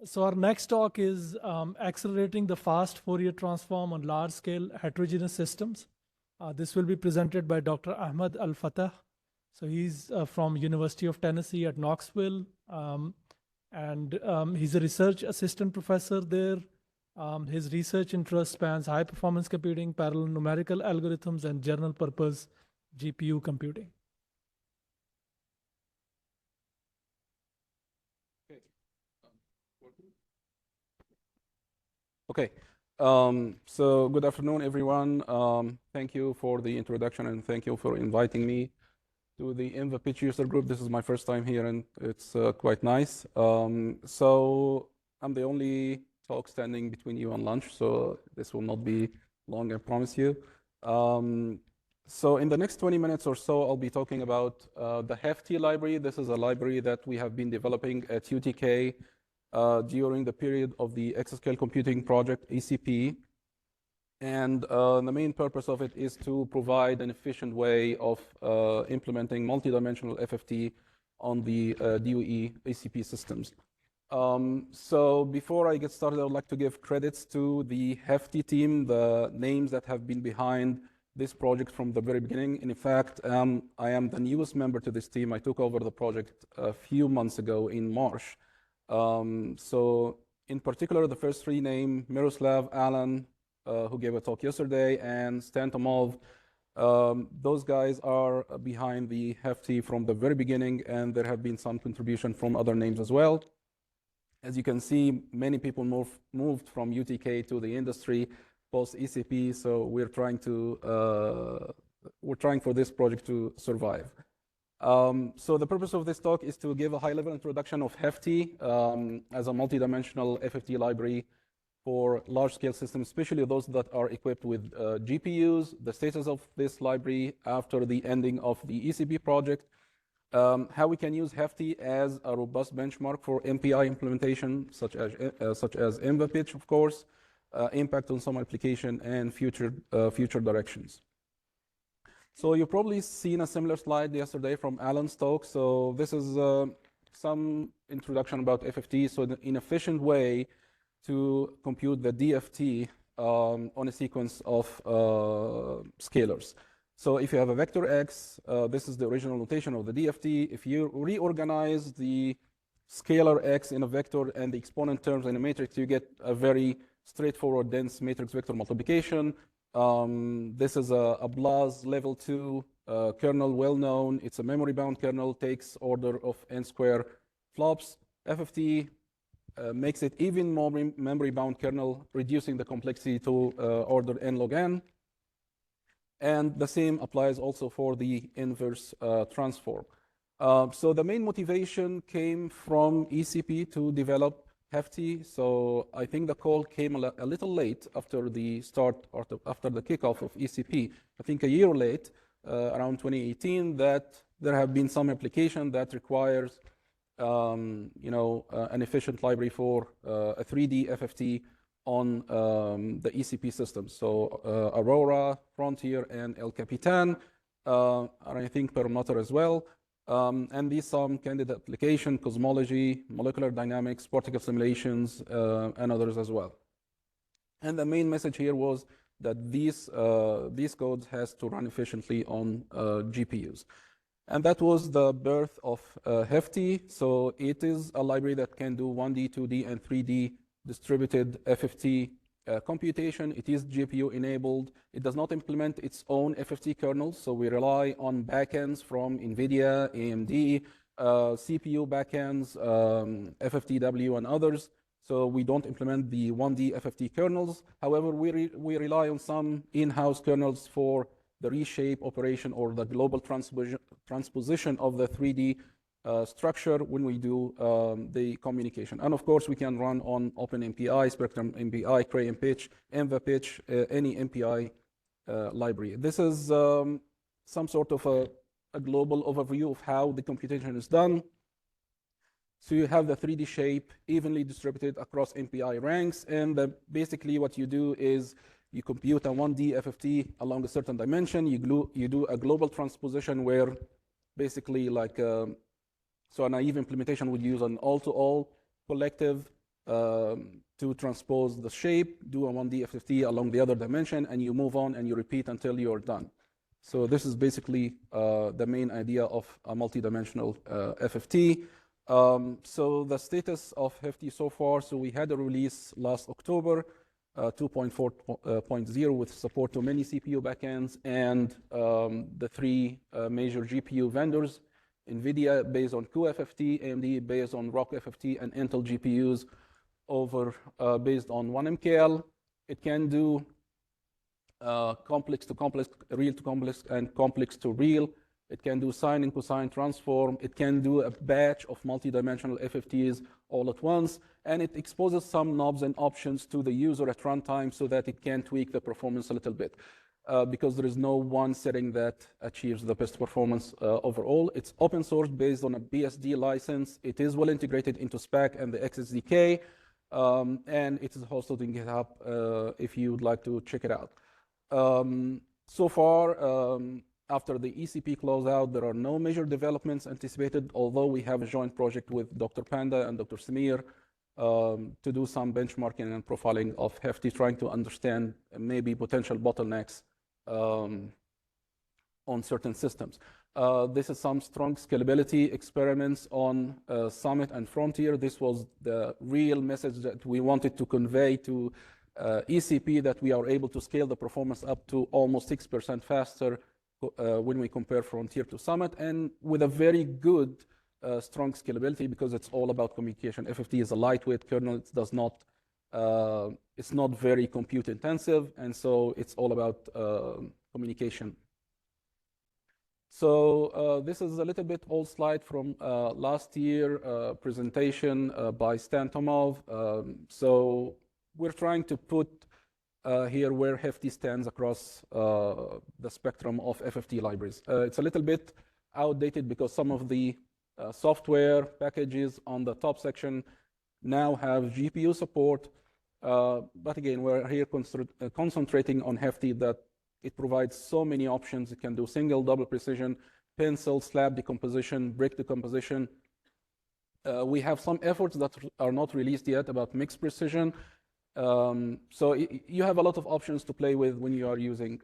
So our next talk is accelerating the fast Fourier transform on large-scale heterogeneous systems. This will be presented by Dr. Ahmad Abdelfattah. So he's from University of Tennessee at Knoxville, and he's a research assistant professor there. His research interest spans high-performance computing, parallel numerical algorithms, and general-purpose GPU computing. Okay, so good afternoon, everyone. Thank you for the introduction and thank you for inviting me to the InvaPitch user group. This is my first time here and it's quite nice. So I'm the only talk standing between you and lunch, so this will not be long, I promise you. So in the next 20 minutes or so, I'll be talking about the Hefty library. This is a library that we have been developing at UTK during the period of the exascale computing project, ECP. And the main purpose of it is to provide an efficient way of implementing multidimensional FFT on the DOE ECP systems. So before I get started, I would like to give credits to the Hefty team, the names that have been behind this project from the very beginning. And in fact, I am the newest member to this team. I took over the project a few months ago in March. So in particular, the first three names, Miroslav, Alan, who gave a talk yesterday, and Stan Tomov, those guys are behind the Hefty from the very beginning, and there have been some contribution from other names as well. As you can see, many people moved from UTK to the industry post-ECP, so we're trying for this project to survive. So the purpose of this talk is to give a high-level introduction of Hefty as a multidimensional FFT library for large-scale systems, especially those that are equipped with GPUs, the status of this library after the ending of the ECP project, how we can use Hefty as a robust benchmark for MPI implementation, such as InvaPitch, of course, impact on some application, and future directions. So you've probably seen a similar slide yesterday from Alan's talk. So this is some introduction about FFT. So an efficient way to compute the DFT on a sequence of scalars. So if you have a vector X, this is the original notation of the DFT. If you reorganize the scalar X in a vector and the exponent terms in a matrix, you get a very straightforward dense matrix vector multiplication. This is a BLAS level 2 kernel, well known. It's a memory bound kernel, takes order of n square flops. FFT makes it even more memory bound kernel, reducing the complexity to order n log n. And the same applies also for the inverse transform. So the main motivation came from ECP to develop Hefty. So I think the call came a little late after the start, or after the kickoff of ECP. I think a year late, around 2018, that there have been some application that requires, an efficient library for a 3D FFT on the ECP system. So Aurora, Frontier, and El Capitan, and I think Perlmutter as well. And these some candidate application, cosmology, molecular dynamics, particle simulations, and others as well. And the main message here was that these codes has to run efficiently on GPUs. And that was the birth of Hefty. So it is a library that can do 1D, 2D, and 3D distributed FFT computation. It is GPU enabled. It does not implement its own FFT kernels, so we rely on backends from NVIDIA, AMD, CPU backends, FFTW, and others. So we don't implement the 1D FFT kernels. However, we rely on some in-house kernels for the reshape operation or the global transposition of the 3D structure when we do the communication. And of course, we can run on OpenMPI, Spectrum MPI, Cray MPitch, EnvaPitch, any MPI library. This is some sort of a global overview of how the computation is done. So you have the 3D shape evenly distributed across MPI ranks, and basically what you do is you compute a 1D FFT along a certain dimension. You do a global transposition where basically like, so a naive implementation would use an all-to-all collective to transpose the shape, do a 1D FFT along the other dimension, and you move on and you repeat until you're done. So this is basically the main idea of a multi-dimensional FFT. So the status of Hefty so far, so we had a release last October, 2.4.0 with support to many CPU backends and the three major GPU vendors, NVIDIA based on cuFFT, AMD based on RockFFT, and Intel GPUs over based on 1MKL. It can do complex to complex, real to complex, and complex to real. It can do sine and cosine transform. It can do a batch of multi-dimensional FFTs all at once. And it exposes some knobs and options to the user at runtime so that it can tweak the performance a little bit. Because there is no one setting that achieves the best performance overall. It's open source based on a BSD license. It is well integrated into SPAC and the XSDK. And it is hosted in GitHub if you would like to check it out. So far, after the ECP closeout, there are no major developments anticipated, although we have a joint project with Dr. Panda and Dr. Samir to do some benchmarking and profiling of Hefty, trying to understand maybe potential bottlenecks on certain systems. This is some strong scalability experiments on Summit and Frontier. This was the real message that we wanted to convey to ECP, that we are able to scale the performance up to almost 6% faster when we compare Frontier to Summit, and with a very good strong scalability, because it's all about communication. FFT is a lightweight kernel. It does not, it's not very compute intensive, and so it's all about communication. So this is a little bit old slide from last year presentation by Stan Tomov. So we're trying to put here where Hefty stands across the spectrum of FFT libraries. It's a little bit outdated because some of the software packages on the top section now have GPU support. But again, we're here concentrating on Hefty, that it provides so many options. It can do single, double precision, pencil, slab decomposition, brick decomposition. We have some efforts that are not released yet about mixed precision. So you have a lot of options to play with when you are using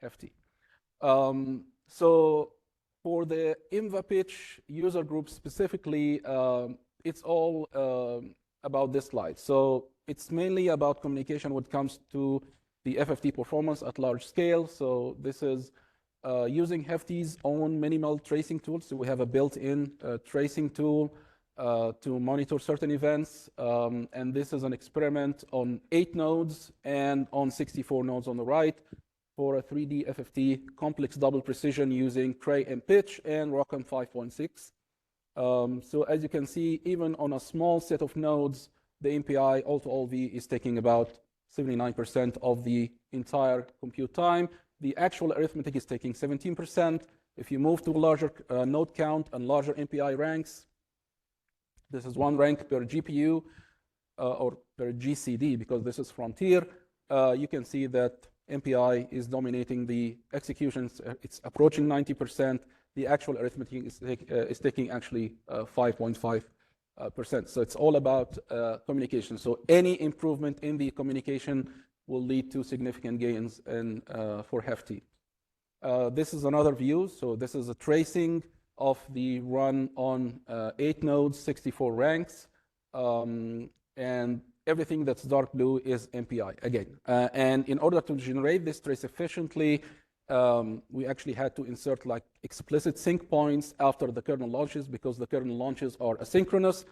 Hefty. So for the INVA pitch user group specifically, it's all about this slide. So it's mainly about communication when it comes to the FFT performance at large scale. So this is using Hefty's own minimal tracing tools. So we have a built-in tracing tool to monitor certain events. And this is an experiment on 8 nodes and on 64 nodes on the right for a 3D FFT complex double precision using Cray and Pitch and ROCm 5.6. So as you can see, even on a small set of nodes, the MPI all-to-all V is taking about 79% of the entire compute time. The actual arithmetic is taking 17%. If you move to a larger node count and larger MPI ranks, this is 1 rank per GPU or per GCD, because this is Frontier. You can see that MPI is dominating the executions. It's approaching 90%. The actual arithmetic is taking actually 5.5%. So it's all about communication. So any improvement in the communication will lead to significant gains in, for Hefty. This is another view. So this is a tracing of the run on 8 nodes, 64 ranks. And everything that's dark blue is MPI again. And in order to generate this trace efficiently, we actually had to insert like explicit sync points after the kernel launches, because the kernel launches are asynchronous.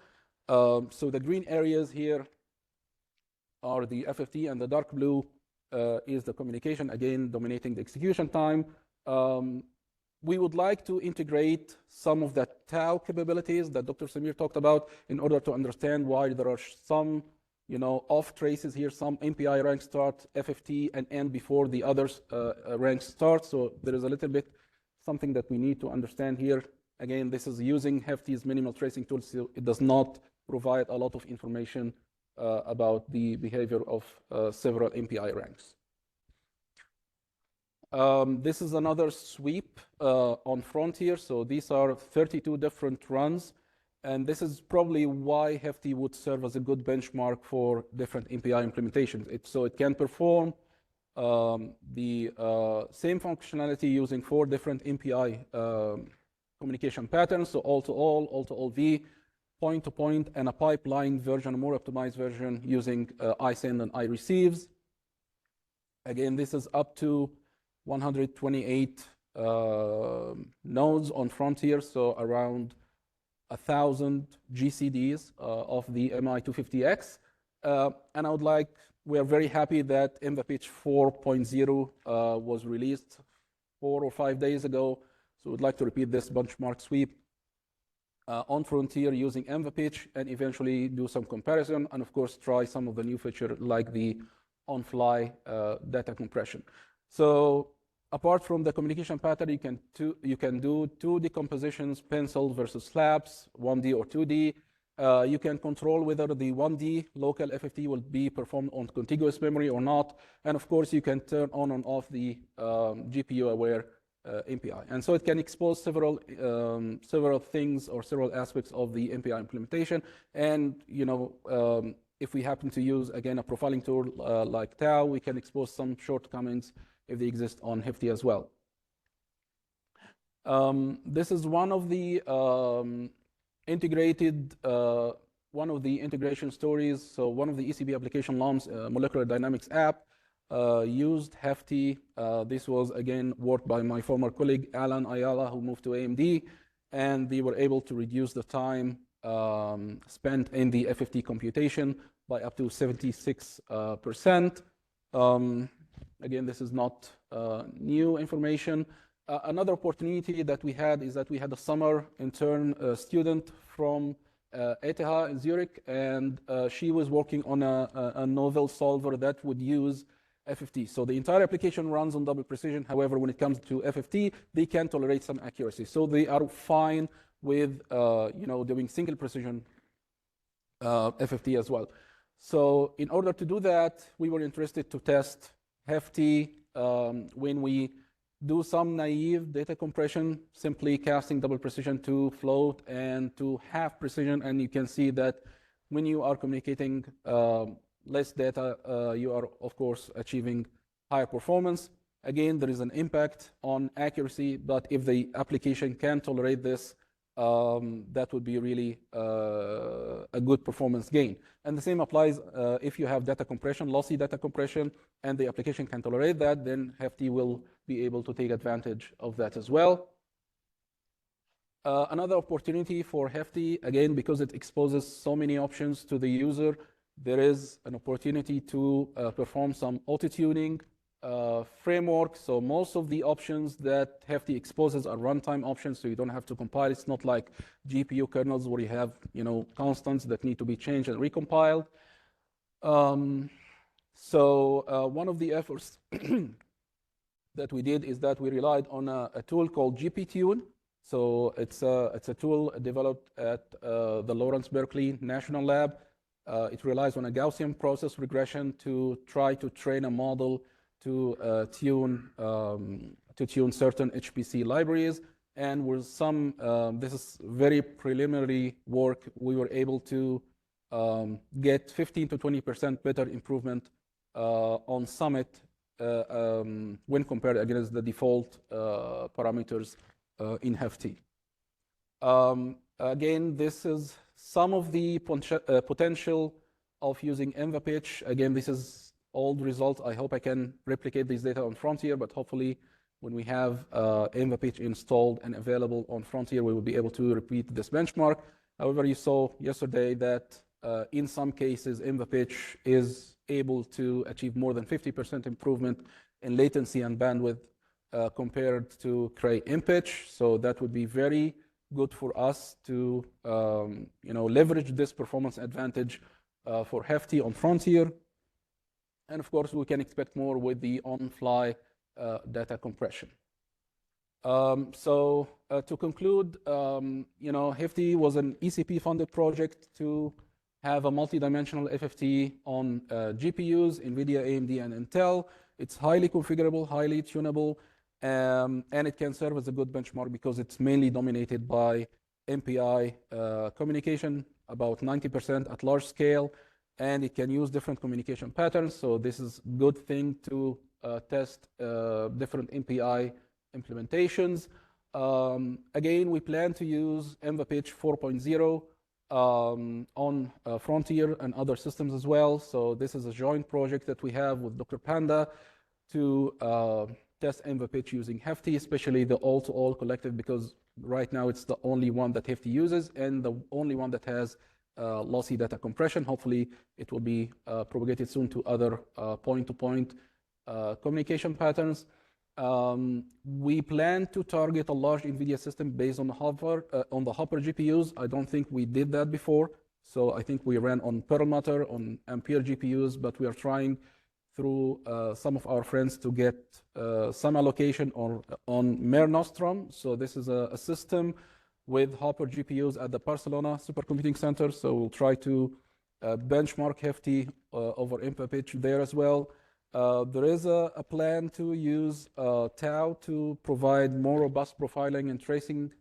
So the green areas here are the FFT, and the dark blue is the communication, again, dominating the execution time. We would like to integrate some of the tau capabilities that Dr. Samir talked about in order to understand why there are some off traces here. Some MPI ranks start FFT and end before the others ranks start. So there is a little bit something that we need to understand here. Again, this is using Hefty's minimal tracing tools, so it does not provide a lot of information about the behavior of several MPI ranks. This is another sweep on Frontier. So these are 32 different runs. And this is probably why Hefty would serve as a good benchmark for different MPI implementations. So it can perform the same functionality using 4 different MPI communication patterns, so all-to-all V, point-to-point, and a pipeline version, a more optimized version using iSend and iReceives. Again, this is up to 128 nodes on Frontier, so around 1,000 GCDs of the MI250X. And we are very happy that MVPitch 4.0 was released 4 or 5 days ago. So we'd like to repeat this benchmark sweep on Frontier using MVPitch and eventually do some comparison, and of course try some of the new features like the on-fly data compression. So apart from the communication pattern, you can do 2 decompositions, pencil versus slabs, 1D or 2D. You can control whether the 1D local FFT will be performed on contiguous memory or not. And of course, you can turn on and off the GPU-aware MPI. And so it can expose several things or several aspects of the MPI implementation. And if we happen to use, again, a profiling tool like Tau, we can expose some shortcomings if they exist on Hefty as well. This is one of the integration stories. So one of the ECB application LAMs, Molecular Dynamics app, used Hefty. This was, again, worked by my former colleague, Alan Ayala, who moved to AMD, and they were able to reduce the time spent in the FFT computation by up to 76%. Again, this is not new information. Another opportunity that we had is that we had a summer intern student from ETH in Zurich, and she was working on a novel solver that would use FFT. So the entire application runs on double precision. However, when it comes to FFT, they can tolerate some accuracy. So they are fine with doing single precision FFT as well. So in order to do that, we were interested to test Hefty when we do some naive data compression, simply casting double precision to float and to half precision. And you can see that when you are communicating less data, you are, of course, achieving higher performance. Again, there is an impact on accuracy, but if the application can tolerate this, that would be really a good performance gain. And the same applies if you have data compression, lossy data compression, and the application can tolerate that, then Hefty will be able to take advantage of that as well. Another opportunity for Hefty, again, because it exposes so many options to the user, there is an opportunity to perform some auto-tuning framework. So most of the options that Hefty exposes are runtime options, so you don't have to compile. It's not like GPU kernels where you have constants that need to be changed and recompiled. So one of the efforts that we did is that we relied on a tool called GPTune. So it's a tool developed at the Lawrence Berkeley National Lab. It relies on a Gaussian process regression to try to train a model to tune certain HPC libraries. And with some, this is very preliminary work, we were able to get 15 to 20% better improvement on Summit when compared against the default parameters in Hefty. Again, this is some of the potential of using MVPitch. Again, this is old results. I hope I can replicate these data on Frontier, but hopefully when we have MVPitch installed and available on Frontier, we will be able to repeat this benchmark. However, you saw yesterday that in some cases, MVPitch is able to achieve more than 50% improvement in latency and bandwidth compared to Cray MPitch. So that would be very good for us to leverage this performance advantage for Hefty on Frontier. And of course, we can expect more with the on-fly data compression. So to conclude, Hefty was an ECP-funded project to have a multi-dimensional FFT on GPUs, NVIDIA, AMD, and Intel. It's highly configurable, highly tunable, and it can serve as a good benchmark because it's mainly dominated by MPI communication, about 90% at large scale, and it can use different communication patterns. So this is a good thing to test different MPI implementations. Again, we plan to use EnvaPitch 4.0 on Frontier and other systems as well. So this is a joint project that we have with Dr. Panda to test EnvaPitch using Hefty, especially the all-to-all collective, because right now it's the only one that Hefty uses and the only one that has lossy data compression. Hopefully it will be propagated soon to other point-to-point communication patterns. We plan to target a large NVIDIA system based on the Hopper GPUs. I don't think we did that before. So I think we ran on Perlmutter, on Ampere GPUs, but we are trying through some of our friends to get some allocation on Mare Nostrum. So this is a system with Hopper GPUs at the Barcelona Supercomputing Center. So we'll try to benchmark Hefty over EnvaPitch there as well. There is a plan to use Tau to provide more robust profiling and tracing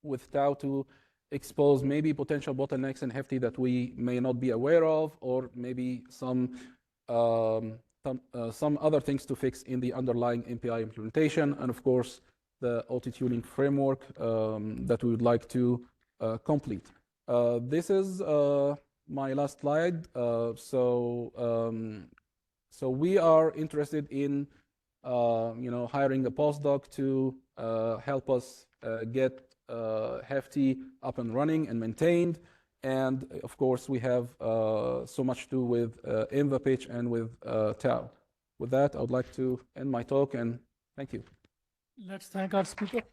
with Tau to expose maybe potential bottlenecks in Hefty that we may not be aware of, or maybe some other things to fix in the underlying MPI implementation, and of course the auto-tuning framework that we would like to complete. This is my last slide. So we are interested in hiring a postdoc to help us get Hefty up and running and maintained. And of course, we have so much to do with EnvaPitch and with Tau. With that, I would like to end my talk, and thank you. Let's thank our speaker.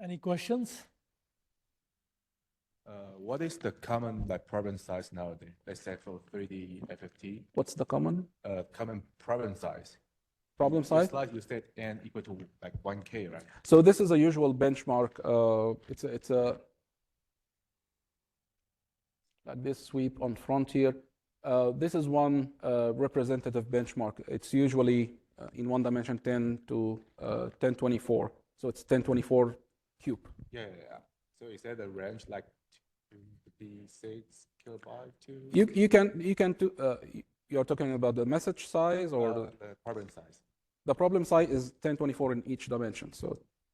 Any questions? What is the common problem size nowadays? Let's say for 3D FFT. What's the common Problem size? problem size? It's like you said n equal to like 1K, right? So this is a usual benchmark. It's a like this sweep on Frontier. This is one representative benchmark. It's usually in one dimension 10 to 1024. So it's 1024 cube. Yeah. So is that a range like 56 kilobyte to? You can do. You're talking about the message size or the problem size? The problem size is 1024 in each dimension. So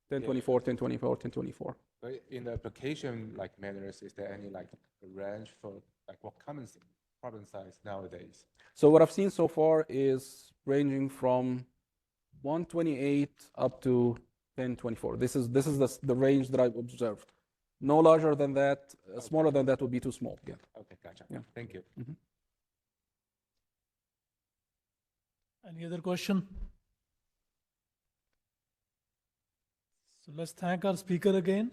1024, 1024, 1024. But in the application like manners, is there any like range for like what common problem size nowadays? So what I've seen so far is ranging from 128 up to 1024. This is the range that I've observed. No larger than that. Okay. Smaller than that would be too small. Yeah. Okay, gotcha. Yeah. Thank you. Mm-hmm. Any other question? So let's thank our speaker again.